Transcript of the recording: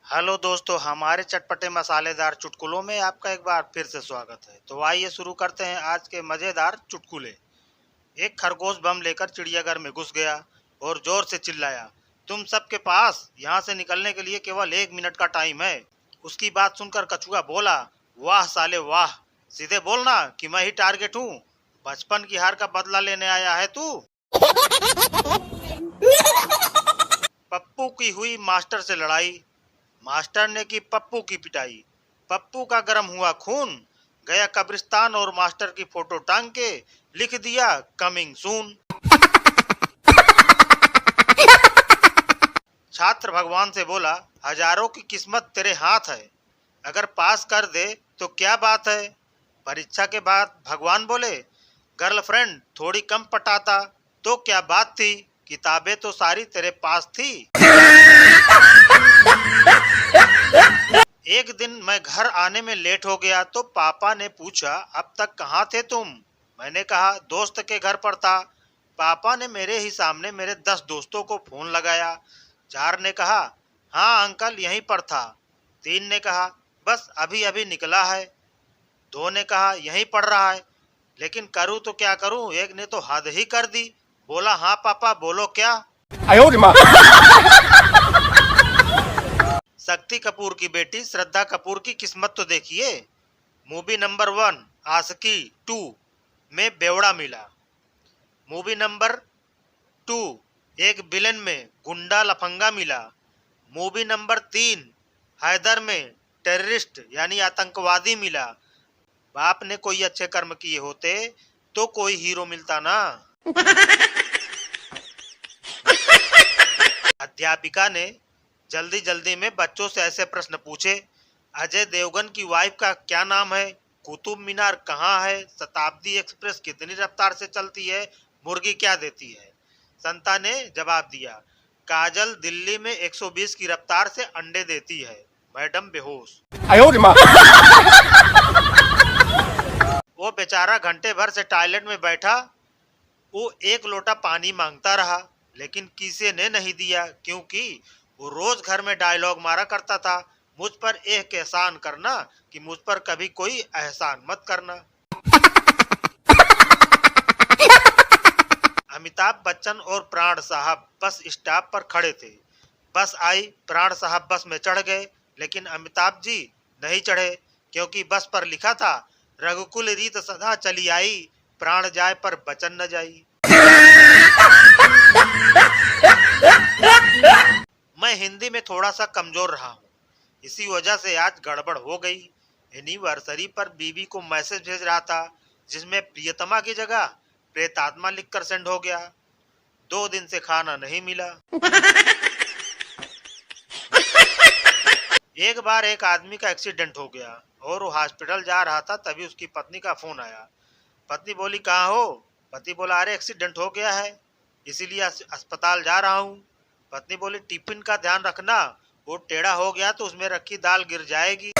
Hello दोस्तों, हमारे चटपटे मसालेदार चुटकुलों में आपका एक बार फिर से स्वागत है। तो आइए शुरू करते हैं आज के मज़ेदार चुटकुले। एक खरगोश बम लेकर चिड़ियाघर में घुस गया और जोर से चिल्लाया, तुम सबके पास यहाँ से निकलने के लिए केवल 1 मिनट का टाइम है। उसकी बात सुनकर कछुआ बोला, वाह साले वाह, सीधे बोलना कि मैं ही टारगेट हूँ। बचपन की हार का बदला लेने आया है तू। पप्पू की हुई मास्टर से लड़ाई। मास्टर ने की पप्पू की पिटाई। पप्पू का गर्म हुआ खून, गया कब्रिस्तान और मास्टर की फोटो टांग के लिख दिया कमिंग सून। छात्र भगवान से बोला, हजारों की किस्मत तेरे हाथ है, अगर पास कर दे तो क्या बात है। परीक्षा के बाद भगवान बोले, गर्लफ्रेंड थोड़ी कम पटाता तो क्या बात थी, किताबें तो सारी तेरे पास थी। एक दिन मैं घर आने में लेट हो गया तो पापा ने पूछा, अब तक कहाँ थे तुम। मैंने कहा, दोस्त के घर पर था। पापा ने मेरे ही सामने मेरे 10 दोस्तों को फोन लगाया। 4 ने कहा, हाँ अंकल यहीं पर था। 3 ने कहा, बस अभी अभी निकला है। 2 ने कहा, यहीं पढ़ रहा है। लेकिन करूँ तो क्या करूँ, एक ने तो हद ही कर दी, बोला, हाँ पापा बोलो क्या। शक्ति कपूर की बेटी श्रद्धा कपूर की किस्मत तो देखिए। मूवी नंबर 1 आशिकी 2 में बेवड़ा मिला। मूवी नंबर 2 एक विलन में गुंडा लफंगा मिला। मूवी नंबर 3 हैदर में टेररिस्ट यानी आतंकवादी मिला। बाप ने कोई अच्छे कर्म किए होते तो कोई हीरो मिलता ना। अध्यापिका ने जल्दी जल्दी में बच्चों से ऐसे प्रश्न पूछे, अजय देवगन की वाइफ का क्या नाम है, कुतुब मीनार कहाँ है, शताब्दी एक्सप्रेस कितनी रफ्तार से चलती है, मुर्गी क्या देती है। संता ने जवाब दिया, काजल दिल्ली में 120 की रफ्तार से अंडे देती है। मैडम बेहोश। वो बेचारा घंटे भर से टॉयलेट में बैठा, वो 1 लोटा पानी मांगता रहा, लेकिन किसी ने नहीं दिया, क्योंकि वो रोज घर में डायलॉग मारा करता था, मुझ पर एक एहसान करना कि मुझ पर कभी कोई एहसान मत करना। अमिताभ बच्चन और प्राण साहब बस स्टॉप पर खड़े थे। बस आई, प्राण साहब बस में चढ़ गए, लेकिन अमिताभ जी नहीं चढ़े, क्योंकि बस पर लिखा था, रघुकुल रीत सदा चली आई, प्राण जाए पर बचन न जाई। मैं हिंदी में थोड़ा सा कमजोर रहा हूँ, इसी वजह से आज गड़बड़ हो गई। एनिवर्सरी पर बीवी को मैसेज भेज रहा था, जिसमें प्रियतमा की जगह प्रेतात्मा लिखकर सेंड हो गया। 2 दिन से खाना नहीं मिला। एक बार एक आदमी का एक्सीडेंट हो गया और वो हॉस्पिटल जा रहा था, तभी उसकी पत्नी का फोन आया। पत्नी बोली, कहाँ हो। पति बोला, अरे एक्सीडेंट हो गया है, इसीलिए अस्पताल जा रहा हूँ। पत्नी बोली, टिफिन का ध्यान रखना, वो टेढ़ा हो गया तो उसमें रखी दाल गिर जाएगी।